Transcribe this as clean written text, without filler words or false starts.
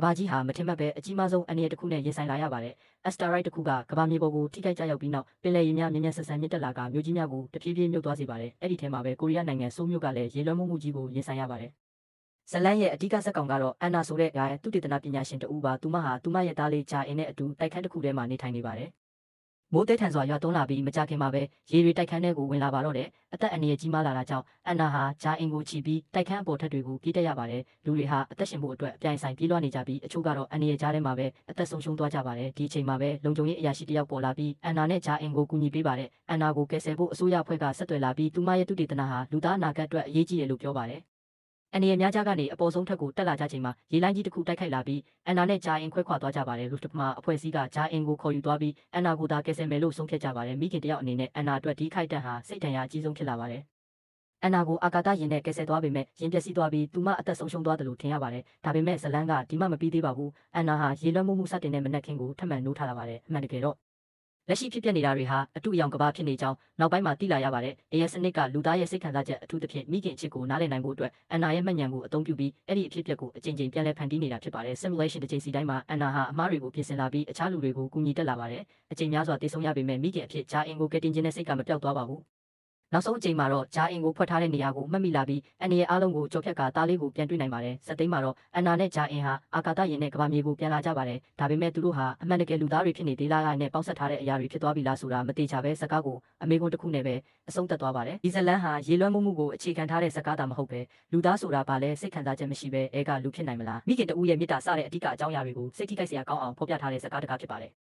ကဘာကြီးဟာမထင်မှတ်ပဲအကြီးမားဆုံးအန္တရာယ်တစ်ခုနဲ့ရင်ဆိုင်လာရပါတယ်။ Asteroid တစ်ခုကကဘာမြေပေါ်ကိုထိခိုက်ကျရောက်ပြီးနောက်ပင်လယ်ရေများမြင့်မြတ်ဆန်ဆန်မြင့်တက်လာကမြို့ကြီးများကိုတဖြည်းဖြည်းမြုပ်သွားစေပါတယ်။အဲ့ဒီထဲမှာပဲကိုရီးယားနိုင်ငံဆိုးမြို့ကလည်းရေလွှမ်းမိုးမှုကြီးကိုရင်ဆိုင်ရပါတယ်။ဇလန်းရဲ့အဓိကဇက်ကောင်ကတော့အန်နာဆိုတဲ့သုတေသနပညာရှင်တဦးပါသူမဟာသူမရဲ့သားလေးဂျာအင်နဲ့အတူတိုက်ခန်းတစ်ခုထဲမှာနေထိုင်နေပါတယ်။မိုးတဲထန်စွာရွာသွန်းလာပြီးမကြခင်မှာပဲရေတွေတိုက်ခန်းထဲကိုဝင်လာပါတော့တယ်။အသက်အန္တရာယ်ကြီးမားလာတာကြောင့်အန်နာဟာဂျာအင်ကိုချီပြီးတိုက်ခန်းအပေါ်ထပ်တွေကိုပြေးတက်ရပါတယ်။လူတွေဟာအသက်ရှင်ဖို့အတွက်အပြိုင်ဆိုင်ပြေးလွှားနေကြပြီးအချို့ကတော့အန္တရာယ်ကြားထဲမှာပဲအသက်ဆုံးရှုံးသွားကြပါတယ်။ဒီအချိန်မှာပဲလုံခြုံရေးအရာရှိတယောက်ပေါ်လာပြီးအန်နာနဲ့ဂျာအင်ကိုကူညီပေးပါတယ်။အန်နာကိုကယ်ဆယ်ဖို့အစိုးရအဖွဲ့ကဆက်သွယ်လာပြီးသူမရဲ့သုတေသနဟာလူသားအနာဂတ်အတွက်အရေးကြီးတယ်လို့ပြောပါတယ်။အန်ဒီရဲ့များကြားကနေအပေါ်ဆုံးထက်ကိုတက်လာကြချိန်မှာရေလိုင်းကြီးတစ်ခုတိုက်ခိုက်လာပြီးအန်နာနဲ့ဂျာအင်ခွဲခွာသွားကြပါတယ်။လူတစ်မှာအဖွဲ့အစည်းကဂျာအင်ကိုခေါ်ယူသွားပြီးအန်နာကိုသာကယ်ဆယ်မယ်လို့ဆုံးဖြတ်ကြပါတယ်။မိခင်တယောက်အနေနဲ့အန်နာအတွက်ဒီခိုက်တန်ဟာစိတ်ဒဏ်ရာအကြီးဆုံးဖြစ်လာပါတယ်။အန်နာကိုအာကာသယာဉ်နဲ့ကယ်ဆယ်သွားပေမဲ့ရင်ပျက်စီးသွားပြီးသူမအသက်ဆုံးရှုံးသွားတယ်လို့ထင်ရပါတယ်။ဒါပေမဲ့ဇလန်းကဒီမှမပြီးသေးပါဘူး။အန်နာဟာရေလွှမ်းမိုးမှုစတင်တဲ့မနက်ခင်းကိုထပ်မံနိုးထလာပါတယ်။အမှန်တကယ်တော့လက်ရှိဖြစ်ပျက်နေတာတွေဟာအတူအယောင်ကဘာဖြစ်နေကြောင်းနောက်ပိုင်းမှာသိလာရပါတယ်။ AS စနစ်ကလူသားရဲ့စိတ်ခံစားချက်အထူးသဖြင့်မိခင်အချစ်ကိုနားလည်နိုင်ဖို့အတွက်အန်နာရဲ့မှတ်ဉာဏ်ကိုအသုံးပြုပြီးအဲ့ဒီအဖြစ်အပျက်ကိုအကြိမ်ကြိမ်ပြန်လည်ဖန်တီးနေတာဖြစ်ပါတယ်။ Simulation တစ်ကြိမ်စီတိုင်းမှာအန်နာဟာအမှားတွေကိုပြင်ဆင်လာပြီးအခြားလူတွေကိုကူညီတက်လာပါတယ်။အကြိမ်များစွာတည်ဆုံရပေမဲ့မိခင်အဖြစ်ဂျာအင်ကိုကယ်တင်ခြင်းနဲ့စိတ်ကမပြောက်သွားပါဘူး။နောက်ဆုံးအချိန်မှာတော့ဂျာအင်ကိုဖွက်ထားတဲ့နေရာကိုမှတ်မိလာပြီးအန်ဒီရဲ့အားလုံးကိုကြော်ဖြတ်ကသားလေးကိုပြန်တွေ့နိုင်ပါတယ်။စက်သိမ်းမှာတော့အန်နာနဲ့ဂျာအင်ဟာအာကာသယာဉ်နဲ့ကဘာမြေကိုပြန်လာကြပါတယ်။ဒါပေမဲ့သူတို့ဟာအမှန်တကယ်လူသားတွေဖြစ်နေသေးလားနဲ့ပေါင်းဆက်ထားတဲ့အရာတွေဖြစ်သွားပြီလားဆိုတာမသိချပဲဇကားကိုအမေကွန်းတစ်ခုနဲ့ပဲအဆုံးသတ်သွားပါတယ်။ဒီဇလန်းဟာရေလွှမ်းမိုးမှုကိုအခြေခံထားတဲ့ဇကားတာမဟုတ်ပဲလူသားဆိုတာဘာလဲစိတ်ခံစားချက်မရှိပဲအဲကလူဖြစ်နိုင်မလားမိခင်တဦးရဲ့မေတ္တာစတဲ့အဓိကအကြောင်းအရာတွေကိုစိတ်ထိခိုက်စရာကောင်းအောင်ဖော်ပြထားတဲ့ဇကားတကားဖြစ်ပါတယ်။